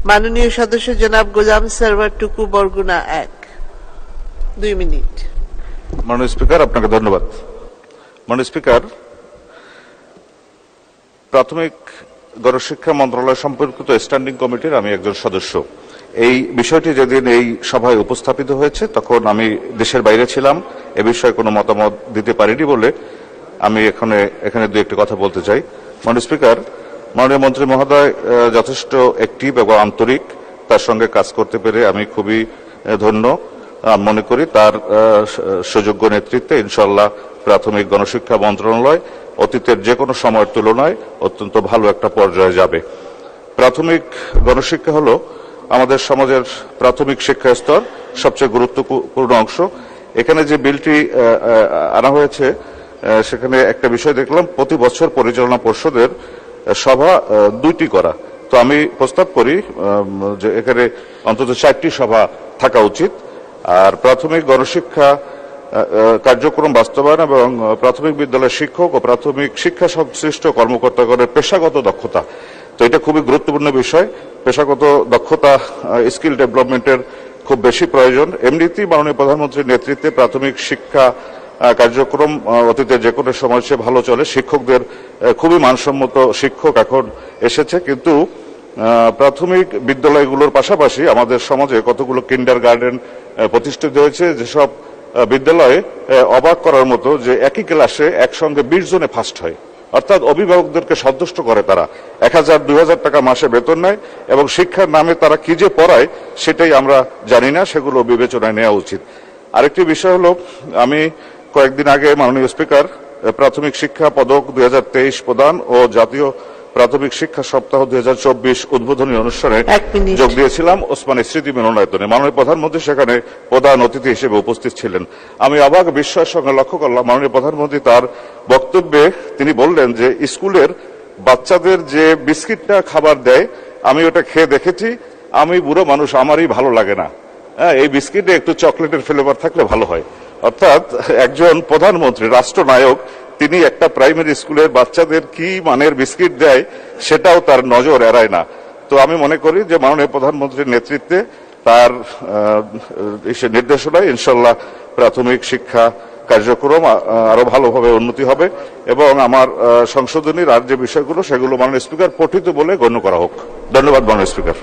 মাননীয় সদস্য জনাব গোলাম সারওয়ার টুকু বরগুনা 1 2 মিনিট। মাননীয় স্পিকার, আপনাকে ধন্যবাদ। মাননীয় স্পিকার, প্রাথমিক গণশিক্ষা মন্ত্রণালয় সম্পর্কিত স্ট্যান্ডিং কমিটির আমি একজন সদস্য। এই বিষয়টি যেদিন এই সভায় উপস্থাপিত হয়েছে তখন আমি দেশের বাইরে ছিলাম, এ বিষয়ে কোনো মতামত দিতে পারিনি বলে আমি এখানে দু একটি কথা বলতে চাই। মাননীয় স্পিকার, মাননীয় মন্ত্রী মহোদয় যথেষ্ট অ্যাক্টিভ এবং আন্তরিক, তার সঙ্গে কাজ করতে পেরে আমি খুবই ধন্য মনে করি। তার সুযোগ্য নেতৃত্বে ইনশাআল্লাহ প্রাথমিক গণশিক্ষা মন্ত্রণালয় অতীতের যে কোনো সময়ের তুলনায় অত্যন্ত ভালো একটা পর্যায়ে যাবে। প্রাথমিক গণশিক্ষা হলো আমাদের সমাজের প্রাথমিক শিক্ষা স্তর, সবচেয়ে গুরুত্বপূর্ণ অংশ। এখানে যে বিলটি আনা হয়েছে সেখানে একটা বিষয় দেখলাম, প্রতি বছর পরিচালনা পর্ষদের সভা 2টি করা। তো আমি প্রস্তাব করি যে এখানে অন্তত 4টি সভা থাকা উচিত। আর প্রাথমিক গণশিক্ষা কার্যক্রম বাস্তবায়ন এবং প্রাথমিক বিদ্যালয়ের শিক্ষক ও প্রাথমিক শিক্ষা সংশ্লিষ্ট কর্মকর্তাগণের পেশাগত দক্ষতা, তো এটা খুবই গুরুত্বপূর্ণ বিষয়। পেশাগত দক্ষতা, স্কিল ডেভেলপমেন্টের খুব বেশি প্রয়োজন। এমনিতেই মাননীয় প্রধানমন্ত্রীর নেতৃত্বে প্রাথমিক শিক্ষা কার্যক্রম অতীতে যে কোনো সময় সে ভালো চলে। শিক্ষকদের খুবই মানসম্মত শিক্ষক এখন এসেছে, কিন্তু প্রাথমিক বিদ্যালয়গুলোর পাশাপাশি আমাদের সমাজে কতগুলো কিন্ডারগার্টেন প্রতিষ্ঠিত হয়েছে, যেসব বিদ্যালয়ে অবাক করার মতো যে একই ক্লাসে একসঙ্গে 20 জনে ফার্স্ট হয়। অর্থাৎ অভিভাবকদেরকে সন্তুষ্ট করে তারা 1000-2000 টাকা মাসে বেতন নেয় এবং শিক্ষার নামে তারা কি যে পড়ায় সেটাই আমরা জানি না, সেগুলো বিবেচনায় নেওয়া উচিত। আরেকটি বিষয় হলো, আমি কয়েকদিন আগে মাননীয় স্পিকার প্রাথমিক শিক্ষা পদক 2023 প্রদান ও জাতীয় প্রাথমিক শিক্ষা সপ্তাহ 2024 উদ্বোধনী অনুষ্ঠানে যোগ দিয়েছিলাম ওসমানী স্মৃতি মিলনায়তনে। মাননীয় প্রধানমন্ত্রী সেখানে প্রধান অতিথি হিসেবে উপস্থিত ছিলেন। আমি অবাক বিস্ময়ের সঙ্গে লক্ষ্য করলাম, মাননীয় প্রধানমন্ত্রী তার বক্তব্যে তিনি বললেন যে স্কুলের বাচ্চাদের যে বিস্কিটটা খাবার দেয় আমি ওটা খেয়ে দেখেছি, আমি বুড়ো মানুষ, আমারই ভালো লাগে না। এই বিস্কিটে একটু চকলেটের ফ্লেভার থাকলে ভালো হয়। অর্থাৎ একজন প্রধানমন্ত্রী, রাষ্ট্রনায়ক, তিনি একটা প্রাইমারি স্কুলের বাচ্চাদের কি মানের বিস্কিট দেয় সেটাও তার নজর এড়ায় না। তো আমি মনে করি যে মাননীয় প্রধানমন্ত্রীর নেতৃত্বে তার নির্দেশনায় ইনশাল্লাহ প্রাথমিক শিক্ষা কার্যক্রম আরো ভালোভাবে উন্নতি হবে এবং আমার সংশোধনীর আর যে বিষয়গুলো সেগুলো মাননীয় স্পিকার পঠিত বলে গণ্য করা হোক। ধন্যবাদ মাননীয় স্পিকার।